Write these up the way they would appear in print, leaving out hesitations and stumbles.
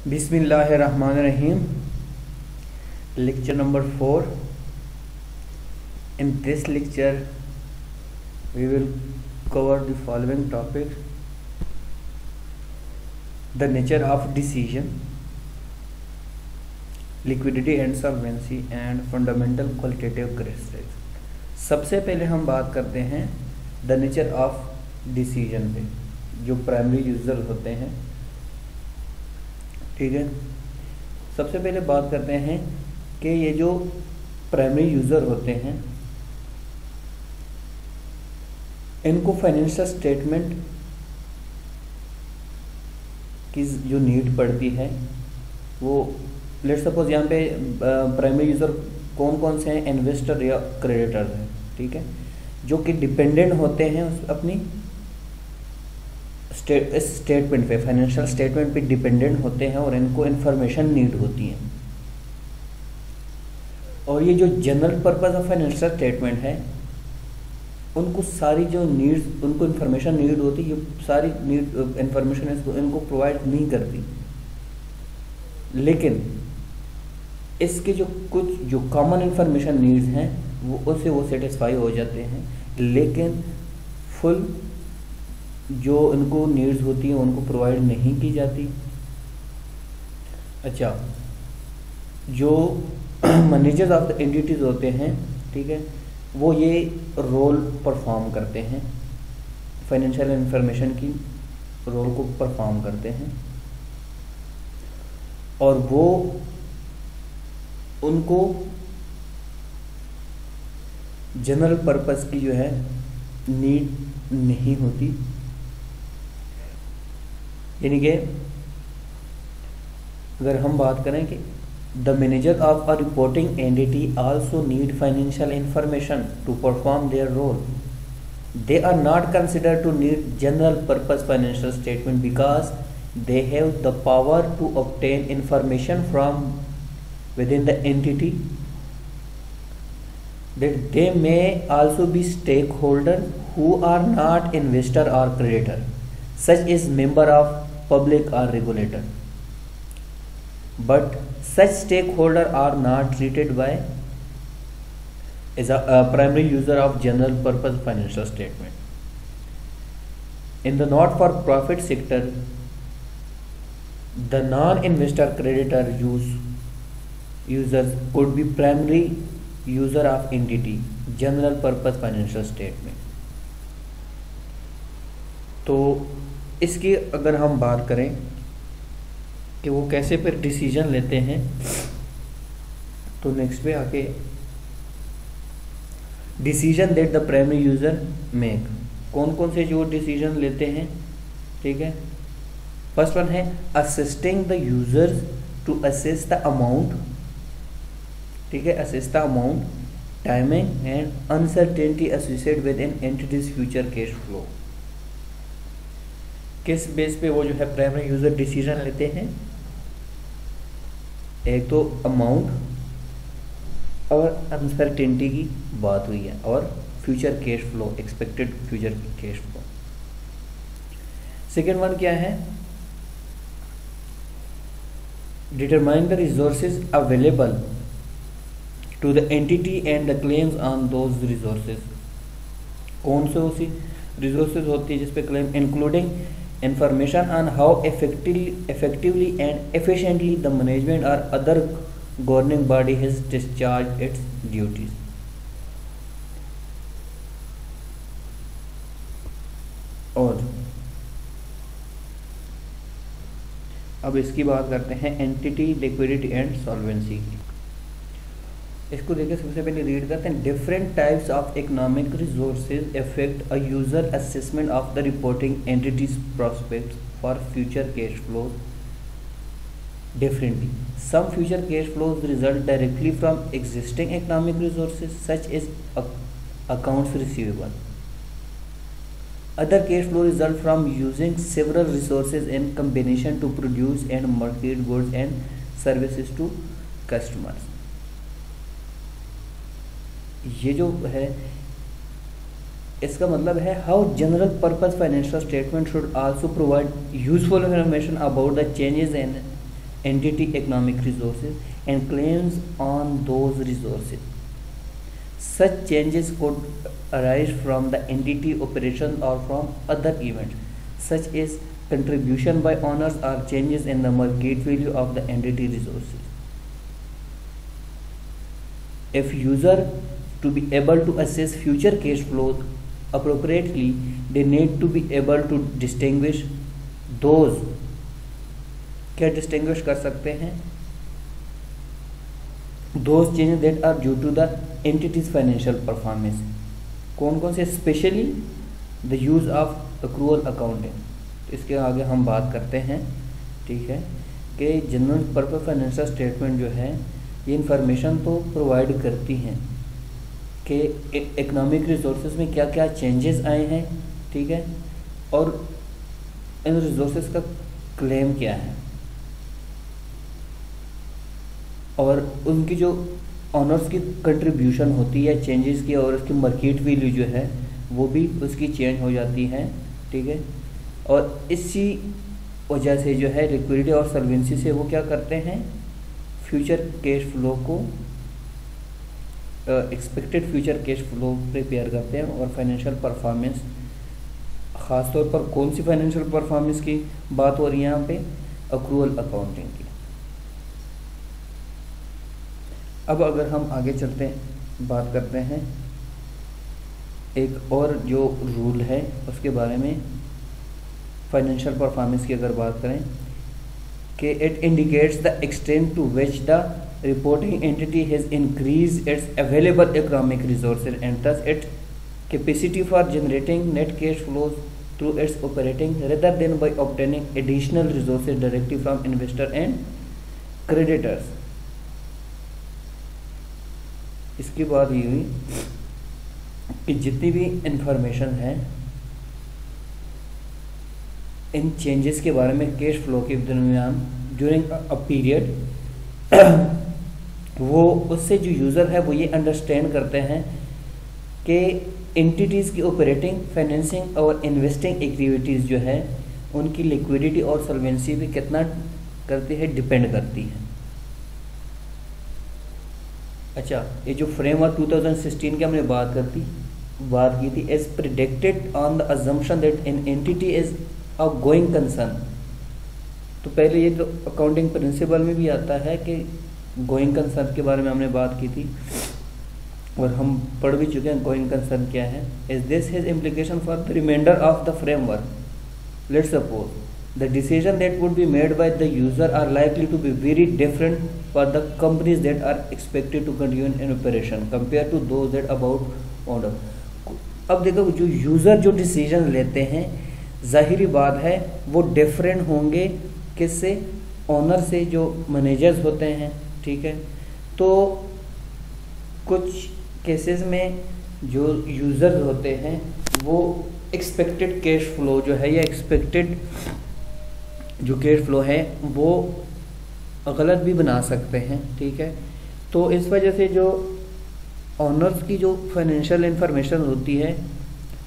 Bismillahirrahmanirrahim. Lecture number 4. In this lecture, we will cover the following topics: the nature of decision, liquidity and solvency, and fundamental qualitative characteristics. सबसे पहले हम बात करते हैं the nature of decision पे, जो primary user होते हैं। ठीक है, सबसे पहले बात करते हैं कि ये जो प्राइमरी यूज़र होते हैं इनको फाइनेंशियल स्टेटमेंट की जो नीड पड़ती है वो, लेट सपोज यहाँ पे प्राइमरी यूज़र कौन कौन से हैं, इन्वेस्टर या क्रेडिटर हैं। ठीक है, जो कि डिपेंडेंट होते हैं अपनी स्टेटमेंट पे, फाइनेंशियल स्टेटमेंट पे डिपेंडेंट होते हैं और इनको इंफॉर्मेशन नीड होती है। और ये जो general purpose of financial statement है उनको सारी जो नीड्स, उनको इंफॉर्मेशन नीड होती है, ये सारी नीड इंफॉर्मेशन इनको प्रोवाइड नहीं करती। लेकिन इसके जो कुछ जो कॉमन इंफॉर्मेशन नीड्स हैं उससे वो सेटिस्फाई हो जाते हैं, लेकिन फुल जो इनको नीड्स होती हैं उनको प्रोवाइड नहीं की जाती। अच्छा, जो मैनेजर्स ऑफ द एंटिटीज होते हैं, ठीक है, वो ये रोल परफॉर्म करते हैं, फाइनेंशियल इंफॉर्मेशन की रोल को परफॉर्म करते हैं, और वो उनको जनरल पर्पस की जो है नीड नहीं होती। यानी कि अगर हम बात करें कि the manager of a reporting entity also need financial information to perform their role, they are not considered to need general purpose financial statement because they have the power to obtain information from within the entity, that they may also be stakeholder who are not investor or creditor, such as member of public or regulator, but such stakeholder are not treated by as a primary user of general purpose financial statement. In the not for profit sector, the non-investor creditor users could be primary user of entity general purpose financial statement. तो इसकी अगर हम बात करें कि वो कैसे फिर डिसीजन लेते हैं, तो नेक्स्ट पे आके decision that the primary user make, कौन कौन से जो डिसीजन लेते हैं। ठीक है, फर्स्ट वन है assisting the users to assess the amount. ठीक है, assess the amount, timing and uncertainty associated with an entity's future cash flow. किस बेस पे वो जो है प्राइमरी यूजर डिसीजन लेते हैं? एक तो अमाउंट और अनसर्टेनिटी की बात हुई है, और future cash flow, expected future cash flow. Second one क्या है? Determine the resources available to the entity and the claims on those resources। कौन से उसी resources होती है जिस पे claim, including information on how effectively and efficiently the management or other governing body has discharged its duties। और अब इसकी बात करते हैं एंटिटी, लिक्विडिटी एंड सॉल्वेंसी की। इसको देखिए, सबसे पहले रीड करते हैं। Different types of economic resources affect a user assessment of the reporting entity's prospects for future cash flows differently. Some future cash flows result directly from existing economic resources such as accounts receivable. Other cash flow result from using several resources in combination to produce and market goods and services to customers। ये जो है इसका मतलब है how general purpose financial statement should also provide useful information about the changes in entity economic resources and claims on those resources. Such changes could arise from the entity operation or from other events, such as contribution by owners or changes in the market value of the entity resources. If user to be able to assess future cash flows appropriately, they need to be able to distinguish those, क्या distinguish कर सकते हैं, those changes that are due to the entity's financial performance. कौन कौन से? Specially the use of accrual accounting. तो इसके आगे हम बात करते हैं, ठीक है, कि जनरल पर्पस फाइनेंशियल स्टेटमेंट जो है ये इंफॉर्मेशन तो प्रोवाइड करती हैं कि इकोनॉमिक रिसोर्सेज में क्या क्या चेंजेस आए हैं, ठीक है, और इन रिसोर्सेज का क्लेम क्या है, और उनकी जो ऑनर्स की कंट्रीब्यूशन होती है चेंजेस की, और उसकी मार्केट वैल्यू जो है वो भी उसकी चेंज हो जाती है, ठीक है। और इसी वजह से जो है लिक्विडिटी और सॉल्वेंसी से वो क्या करते हैं, फ्यूचर कैश फ्लो को expected future cash flow prepare करते हैं। और फाइनेंशियल परफॉर्मेंस, ख़ासतौर पर कौन सी फाइनेंशियल परफॉर्मेंस की बात हो रही है यहाँ पे, अक्रूअल अकाउंटिंग की। अब अगर हम आगे चलते हैं, बात करते हैं एक और जो रूल है उसके बारे में, फाइनेंशियल परफॉर्मेंस की अगर बात करें कि it indicates the extent to which the reporting entity has increase its available economic resources and thus its capacity for generating net cash flows through its operating rather than by obtaining additional resources directly from investor and creditors. इसकी बात ये हुई कि जितनी भी information है इन changes के बारे में कैश फ्लो के दरमियान ड्यूरिंग अ पीरियड, वो उससे जो यूज़र है वो ये अंडरस्टैंड करते हैं कि एंटिटीज़ की ऑपरेटिंग, फाइनेंसिंग और इन्वेस्टिंग एक्टिविटीज़ जो है उनकी लिक्विडिटी और सॉल्वेंसी भी कितना करती है, डिपेंड करती है। अच्छा, ये जो फ्रेमवर्क 2016 की हमने बात की थी, as predicted on the assumption that an entity is a going concern. तो पहले ये तो अकाउंटिंग प्रिंसिपल में भी आता है कि गोइंग कंसर्न के बारे में हमने बात की थी और हम पढ़ भी चुके हैं गोइंग कंसर्न क्या है। Is this has implication for the reminder of the framework. Let's suppose the decision that would be made by the user are likely to be very different for the companies that are expected to continue in operation compared to those that about owner. अब देखो, जो user जो decision लेते हैं जाहिरी बात है वो different होंगे किससे, ओनर से, जो मैनेजर्स होते हैं, ठीक है। तो कुछ केसेस में जो यूज़र्स होते हैं वो एक्सपेक्टेड कैश फ्लो जो है या एक्सपेक्टेड जो कैश फ्लो है वो गलत भी बना सकते हैं, ठीक है। तो इस वजह से जो ऑनर्स की जो फाइनेंशियल इंफॉर्मेशन होती है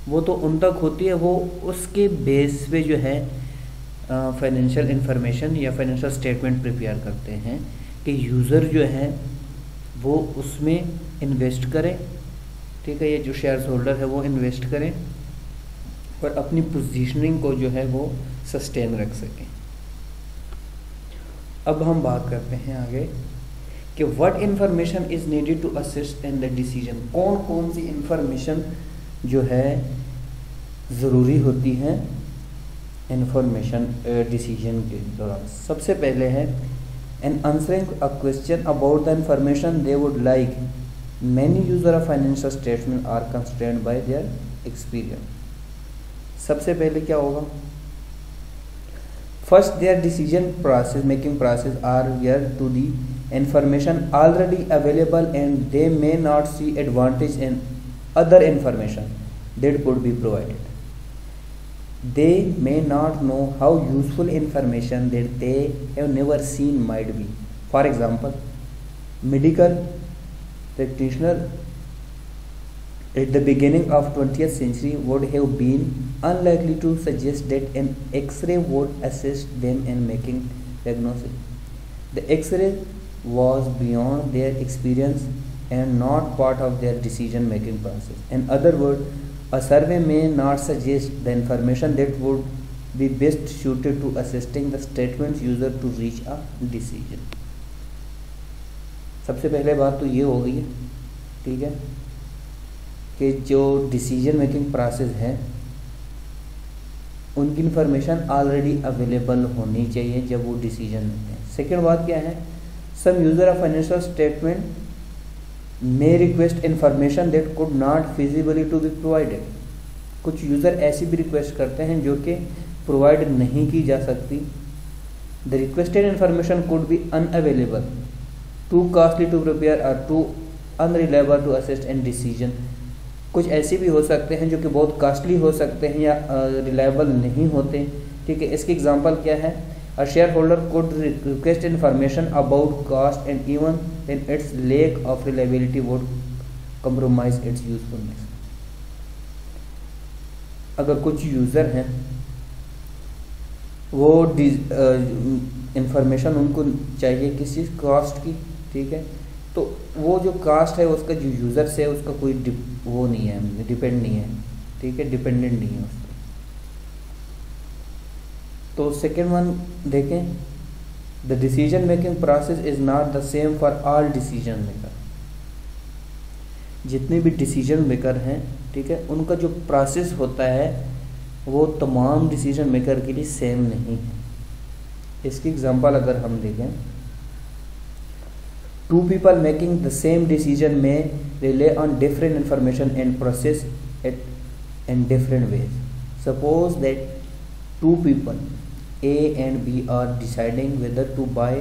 वो तो उन तक होती है, वो उसके बेस पे जो है फाइनेंशियल इंफॉर्मेशन या फाइनेंशियल स्टेटमेंट प्रिपेयर करते हैं कि यूज़र जो है वो उसमें इन्वेस्ट करे, ठीक है, ये जो शेयर होल्डर है वो इन्वेस्ट करें और अपनी पोजीशनिंग को जो है वो सस्टेन रख सकें। अब हम बात करते हैं आगे कि what information is needed to assist in the decision. कौन कौन सी इंफॉर्मेशन जो है ज़रूरी होती है इंफॉर्मेशन डिसीजन के दौरान। सबसे पहले है an answering a question about the information they would like. Many user of financial statement are constrained by their experience. सबसे पहले क्या होगा, first their decision process making process are where to the information already available and they may not see advantage in other information that could be provided. They may not know how useful information that they have never seen might be. For example, medical practitioner at the beginning of 20th century would have been unlikely to suggest that an X-ray would assist them in making diagnosis. The x-ray was beyond their experience and not part of their decision making process. In other words, a survey may not suggest the information that would be best suited to assisting the statements user to reach a decision. सबसे पहले बात तो ये हो गई है, ठीक है, कि जो डिसीजन मेकिंग प्रोसेस है उनकी इंफॉर्मेशन ऑलरेडी अवेलेबल होनी चाहिए जब वो डिसीजन लेते हैं. सेकेंड बात क्या है, some user of financial statement may request information that could not feasibly to be provided. कुछ यूज़र ऐसी भी रिक्वेस्ट करते हैं जो कि प्रोवाइड नहीं की जा सकती. The requested information could be unavailable, too costly to prepare or too unreliable to assist in decision. कुछ ऐसे भी हो सकते हैं जो कि बहुत कॉस्टली हो सकते हैं या रिलायबल नहीं होते, ठीक है. इसकी एग्जांपल क्या है, a shareholder could request information about cost and even then its lack of reliability would compromise its usefulness. अगर कुछ यूज़र हैं वो इंफॉर्मेशन उनको चाहिए किसी कॉस्ट की, ठीक है, तो वो जो कास्ट है उसका जो यूज़र से उसका कोई वो नहीं है, डिपेंड नहीं है, ठीक है, डिपेंडेंट नहीं है उसका. तो सेकेंड वन देखें, the decision making process is not the same for all decision maker. जितने भी डिसीजन मेकर हैं, ठीक है, उनका जो प्रोसेस होता है वो तमाम डिसीजन मेकर के लिए सेम नहीं है. इसकी एग्जांपल अगर हम देखें, two people making the same decision may rely on different information and process it in different ways. Suppose that two people A and B are deciding whether to buy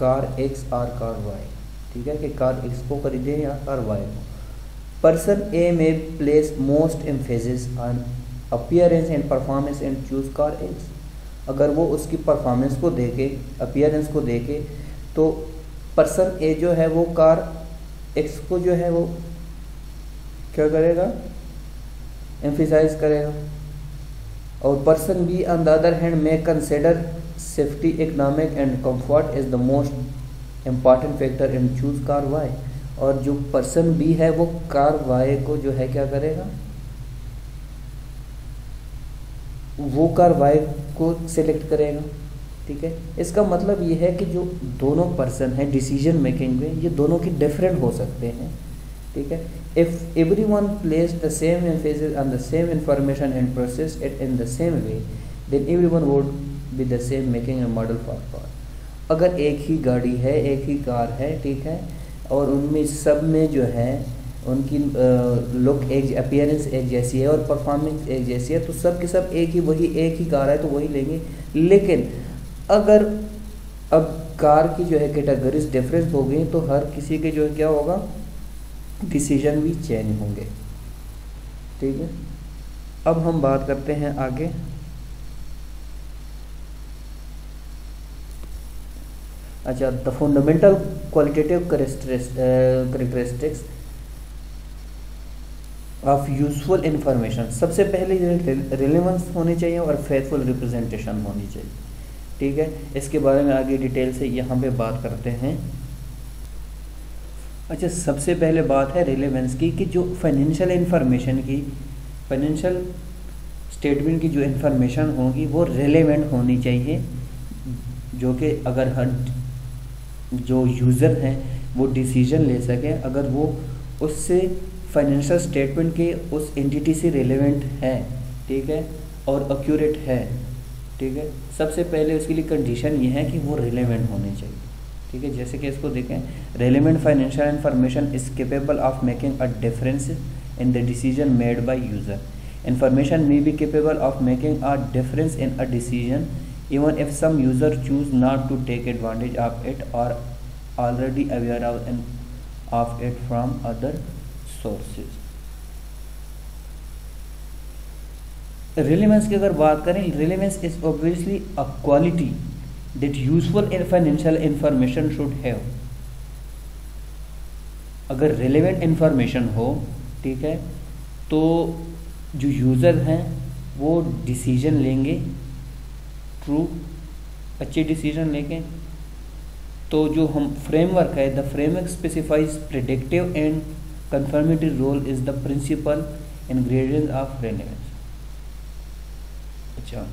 car X or car Y, ठीक है, कि car X को खरीदें या car Y को. Person A may place most emphasis on appearance and performance and choose car X. अगर वो उसकी परफॉर्मेंस को देखे, अपीयरेंस को देखे, तो पर्सन ए जो है वो कार X को जो है वो क्या करेगा, एम्फिसाइज करेगा. और person B on the other hand may consider safety, economic and comfort is the most important factor in choose car why. और जो पर्सन बी है वो कार वाई को जो है क्या करेगा, वो कार वाई को सिलेक्ट करेगा, ठीक है. इसका मतलब ये है कि जो दोनों पर्सन हैं डिसीजन मेकिंग में, ये दोनों की डिफरेंट हो सकते हैं, ठीक है. If everyone placed the same emphasis on the same information and processed it in the same way, then everyone would be the same making a model for car. अगर एक ही गाड़ी है, एक ही कार है, ठीक है, और उनमें सब में जो है उनकी लुक एक, अपीयरेंस एक जैसी है और परफॉर्मेंस एक जैसी है, तो सब के सब वही एक ही कार है तो वही लेंगे. लेकिन अगर अब कार की जो है कैटेगरीज डिफरेंस हो गई तो हर किसी के जो है क्या होगा, डिसीजन भी चेंज होंगे, ठीक है. अब हम बात करते हैं आगे. अच्छा, the fundamental qualitative characteristics of useful information. सबसे पहले रिलेवेंस होनी चाहिए और फेथफुल रिप्रेजेंटेशन होनी चाहिए, ठीक है. इसके बारे में आगे डिटेल से यहाँ पे बात करते हैं. अच्छा, सबसे पहले बात है रिलेवेंस की, कि जो फाइनेंशियल इंफॉर्मेशन की, फाइनेंशियल स्टेटमेंट की जो इंफॉर्मेशन होगी वो रिलेवेंट होनी चाहिए, जो कि अगर हर जो यूज़र हैं वो डिसीजन ले सकें अगर वो उससे फाइनेंशियल स्टेटमेंट के उस एंटिटी से रिलेवेंट है, ठीक है, और एक्यूरेट है, ठीक है. सबसे पहले उसके लिए कंडीशन ये है कि वो रिलेवेंट होने चाहिए, ठीक है. जैसे कि इसको देखें, relevant financial information is capable of making a difference in the decision made by user. Information may be capable of making a difference in a decision even if some user choose not to take advantage of it or already aware of it from other sources. Relevance की अगर बात करें, relevance is obviously a quality that useful financial information should have. अगर relevant information हो, ठीक है, तो जो यूज़र हैं वो डिसीजन लेंगे, ट्रू अच्छे डिसीजन लेंगे, तो जो हम फ्रेमवर्क है, the framework specifies predictive and confirmatory role is the principle ingredient of relevance. अच्छा,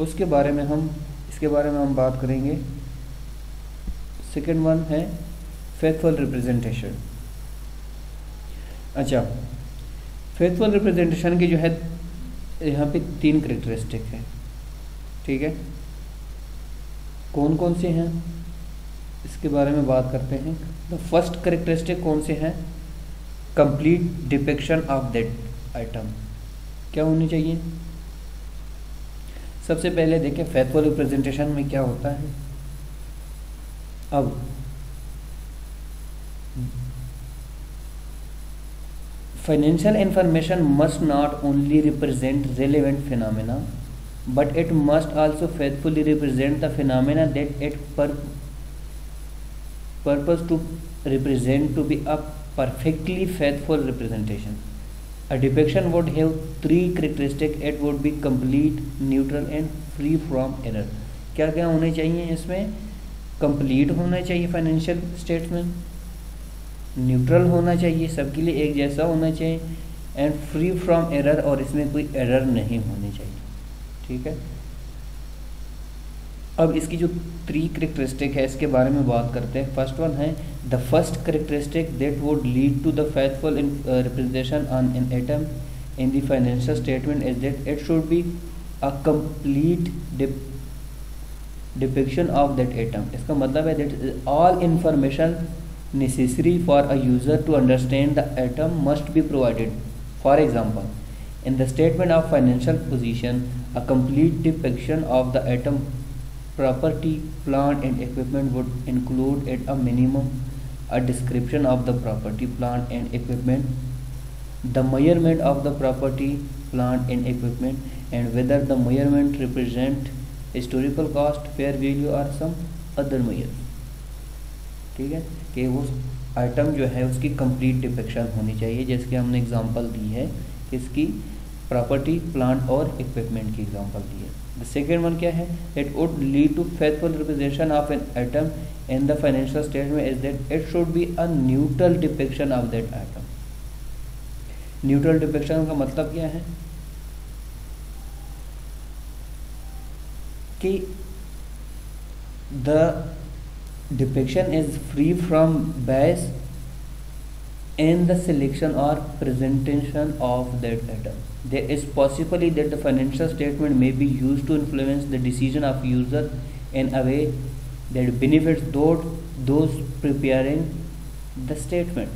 इसके बारे में हम बात करेंगे। सेकेंड वन है फेथफुल रिप्रेजेंटेशन। अच्छा, फेथफुल रिप्रेजेंटेशन की जो है यहाँ पे 3 करेक्टरिस्टिक है, ठीक है। कौन कौन से हैं इसके बारे में बात करते हैं। द फर्स्ट करेक्टरिस्टिक कौन से हैं, complete depiction of that item. क्या होनी चाहिए, सबसे पहले देखें फेथफुल रिप्रेजेंटेशन में क्या होता है। अब financial information must not only represent relevant phenomena, but it must also faithfully represent the phenomena that it purpose to represent to be a perfectly faithful representation. A depiction would have 3 characteristics. It would be complete, neutral and free from error. क्या क्या होने चाहिए इसमें, complete होना चाहिए financial statement, neutral होना चाहिए, सबके लिए एक जैसा होना चाहिए, एंड फ्री फ्रॉम एरर, और इसमें कोई एरर नहीं होनी चाहिए, ठीक है। अब इसकी जो 3 करेक्टरिस्टिक है इसके बारे में बात करते हैं। First one is the first characteristic that would lead to the faithful representation on an item in the financial statement is that it should be a complete depiction of that item. इसका मतलब है that all information necessary for a user to understand the item must be provided. For example, in the statement of financial position, a complete depiction of the item property, plant and equipment would include at a minimum a description of the property, plant and equipment, the measurement of the property, plant and equipment, and whether the measurement represent historical cost, fair value or some other measure। ठीक है, कि उस item जो है उसकी complete depiction होनी चाहिए, जैसे कि हमने एग्जांपल दी है इसकी प्रॉपर्टी, प्लांट और इक्विपमेंट की एग्जांपल दी है। द सेकेंड वन क्या है, it would lead to faithful representation of an item in the financial statement is that it should be a neutral depiction of that item. Neutral depiction का मतलब क्या है कि the depiction is free from bias in the selection or presentation of that item. There is possibility that the financial statement may be used to influence the decision of user in a way that benefits those preparing the statement.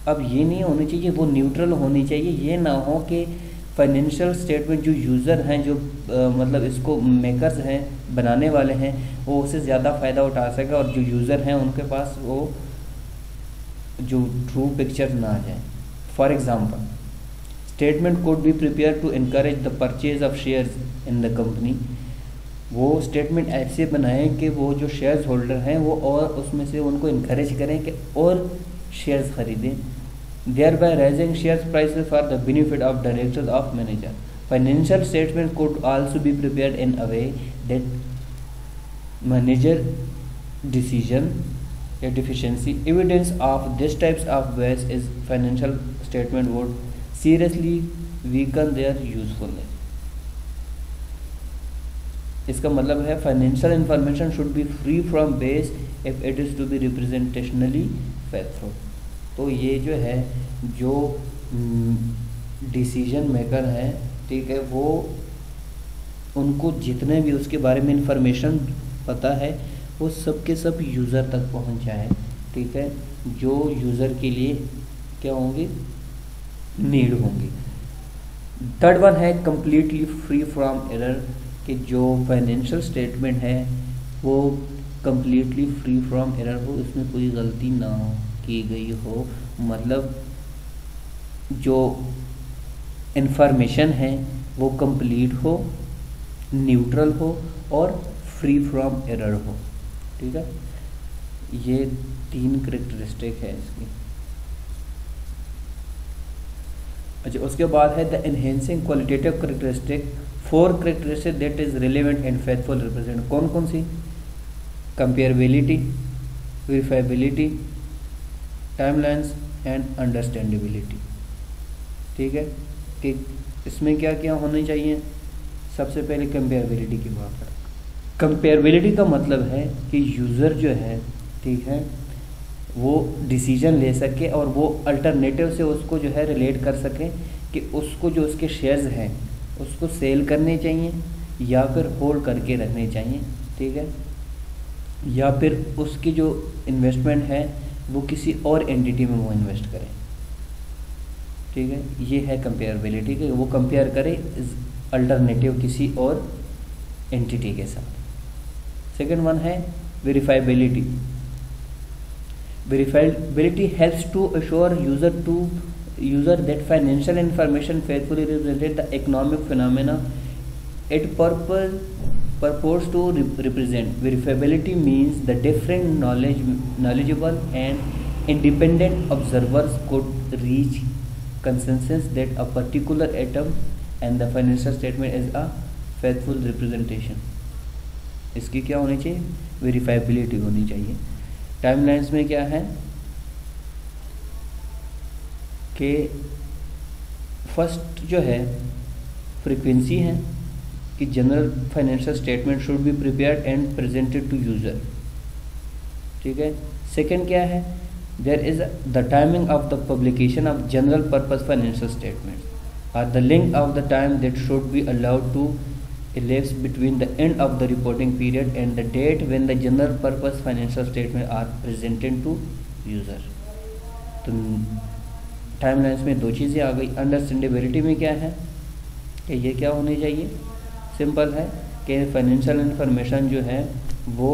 अब ये नहीं होनी चाहिए, वो neutral होनी चाहिए। ये ना हो कि फाइनेंशियल स्टेटमेंट जो यूज़र हैं, जो मतलब इसको मेकर्स हैं, बनाने वाले हैं, वो उससे ज़्यादा फ़ायदा उठा सके और जो यूज़र हैं उनके पास वो जो ट्रू पिक्चर ना आ जाए। For example, statement could be prepare to encourage the purchase of shares in the company. वो स्टेटमेंट ऐसे बनाएं कि वो जो शेयर्स होल्डर हैं वो और उसमें से उनको इनकरेज करें कि और शेयर्स खरीदें, thereby raising shares prices for the benefit of directors of manager. Financial statement could also be prepared in a way that manager decision a deficiency. Evidence of this types of bias is financial statement would seriously weaken their usefulness. इसका मतलब है financial information should be free from bias if it is to be representationally faithful. तो ये जो है, जो decision maker हैं, ठीक है, वो उनको जितने भी उसके बारे में इंफॉर्मेशन पता है वो सब के सब यूज़र तक पहुंच जाए, ठीक है, जो यूज़र के लिए क्या होंगे, नीड होंगी। थर्ड वन है कंप्लीटली फ्री फ्रॉम एरर, कि जो फाइनेंशियल स्टेटमेंट है वो कंप्लीटली फ्री फ्रॉम एरर हो, उसमें कोई गलती ना हो की गई हो, मतलब जो इंफॉर्मेशन है वो कंप्लीट हो, न्यूट्रल हो और फ्री फ्रॉम एरर हो, ठीक है। ये 3 करेक्टरिस्टिक है इसकी। अच्छा, उसके बाद है the enhancing qualitative characteristic, 4 characteristic that is relevant and faithful represent. कौन कौन सी, comparability, verifiability, timeliness and understandability. ठीक है कि इसमें क्या क्या होने चाहिए। सबसे पहले कंपेरेबिलिटी की बात करें। कंपेरेबिलिटी का मतलब है कि यूज़र जो है, ठीक है, वो डिसीजन ले सके और वो अल्टरनेटिव से उसको जो है रिलेट कर सके कि उसको जो उसके शेयर्स हैं उसको सेल करने चाहिए या फिर होल्ड करके रखने चाहिए। ठीक है, या फिर उसकी जो इन्वेस्टमेंट है वो किसी और एंटिटी में वो इन्वेस्ट करें। ठीक है, ये है कंपेरेबिलिटी कि वो कंपेयर करे अल्टरनेटिव किसी और एंटिटी के साथ। Second one is verifiability. Verifiability helps to assure user that financial information faithfully represent the economic phenomena it purports to represent. Verifiability means the different knowledgeable and independent observers could reach consensus that a particular item and the financial statement is a faithful representation. इसकी क्या होनी चाहिए, verifiability होनी चाहिए। Timelines में क्या है कि फर्स्ट जो है फ्रीक्वेंसी है कि general financial statement should be prepared and presented to user. ठीक है, सेकंड क्या है, there is the timing of the publication of general purpose financial statements are the link of the time that should be allowed to elapse between the end of the reporting period and the date when the general purpose financial statement are presented to user। तो timelines में दो चीज़ें आ गई। Understandability में क्या है कि ये क्या होनी चाहिए, सिंपल है कि फाइनेंशियल इंफॉर्मेशन जो है वो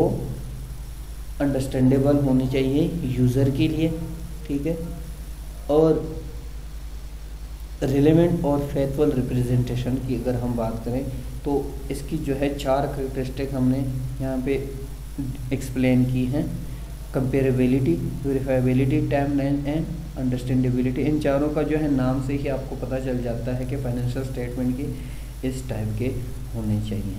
अंडरस्टैंडेबल होनी चाहिए यूज़र के लिए। ठीक है, और रिलेवेंट और फेथफुल रिप्रेजेंटेशन की अगर हम बात करें तो इसकी जो है 4 कैरेक्टरिस्टिक हमने यहाँ पे एक्सप्लेन की हैं, comparability, verifiability, timeline and understandability. इन चारों का जो है नाम से ही आपको पता चल जाता है कि फाइनेंशियल स्टेटमेंट की इस टाइप के होने चाहिए।